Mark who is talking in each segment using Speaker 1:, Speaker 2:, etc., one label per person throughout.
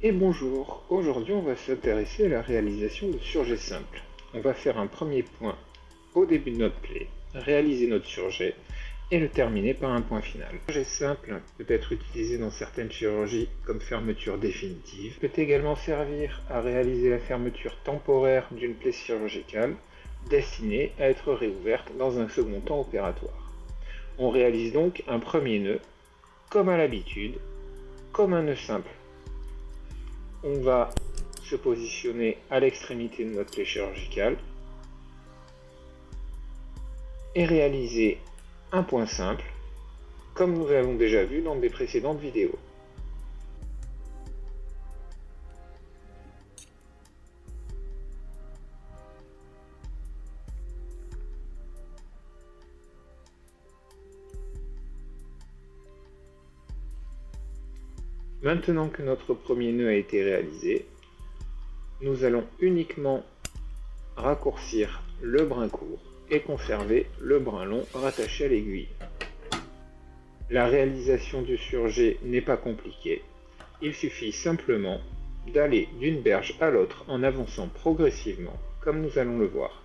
Speaker 1: Et bonjour, aujourd'hui on va s'intéresser à la réalisation de surjets simples. On va faire un premier point au début de notre play, réaliser notre surjet et le terminer par un point final. Le surjet simple peut être utilisé dans certaines chirurgies comme fermeture définitive, peut également servir à réaliser la fermeture temporaire d'une plaie chirurgicale destinée à être réouverte dans un second temps opératoire. On réalise donc un premier nœud, comme à l'habitude, comme un nœud simple. On va se positionner à l'extrémité de notre plaie chirurgicale et réaliser un point simple, comme nous l'avons déjà vu dans des précédentes vidéos. Maintenant que notre premier nœud a été réalisé, nous allons uniquement raccourcir le brin court et conserver le brin long rattaché à l'aiguille. La réalisation du surjet n'est pas compliquée, il suffit simplement d'aller d'une berge à l'autre en avançant progressivement, comme nous allons le voir.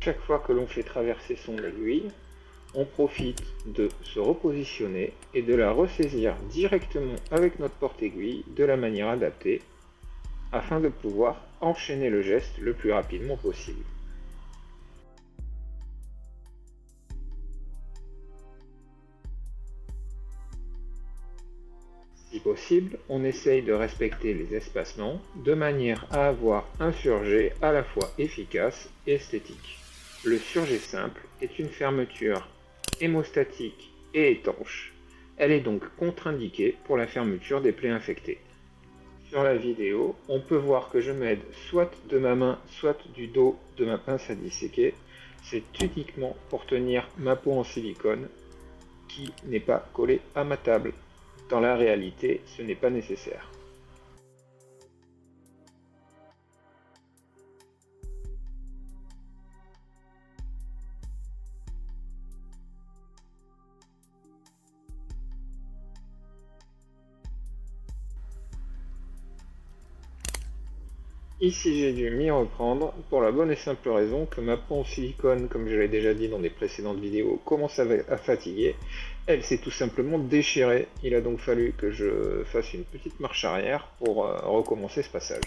Speaker 1: Chaque fois que l'on fait traverser son aiguille, on profite de se repositionner et de la ressaisir directement avec notre porte-aiguille de la manière adaptée afin de pouvoir enchaîner le geste le plus rapidement possible. Si possible, on essaye de respecter les espacements de manière à avoir un surjet à la fois efficace et esthétique. Le surjet simple est une fermeture hémostatique et étanche. Elle est donc contre-indiquée pour la fermeture des plaies infectées. Sur la vidéo, on peut voir que je m'aide soit de ma main, soit du dos de ma pince à disséquer. C'est uniquement pour tenir ma peau en silicone qui n'est pas collée à ma table. Dans la réalité, ce n'est pas nécessaire. Ici j'ai dû m'y reprendre pour la bonne et simple raison que ma peau en silicone, comme je l'ai déjà dit dans des précédentes vidéos, commence à fatiguer. Elle s'est tout simplement déchirée. Il a donc fallu que je fasse une petite marche arrière pour recommencer ce passage.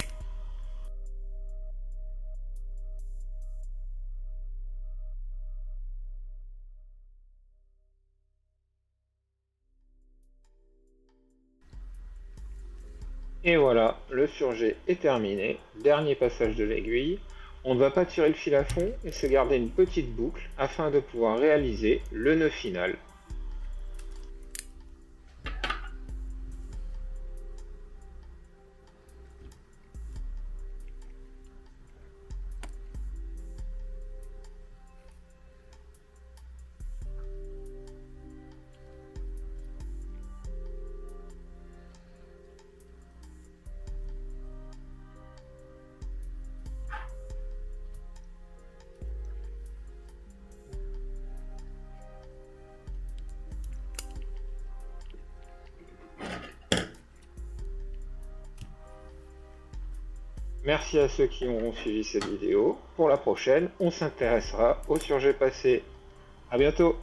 Speaker 1: Et voilà, le surjet est terminé. Dernier passage de l'aiguille. On ne va pas tirer le fil à fond et se garder une petite boucle afin de pouvoir réaliser le nœud final. Merci à ceux qui auront suivi cette vidéo. Pour la prochaine, on s'intéressera au surjet passé. À bientôt!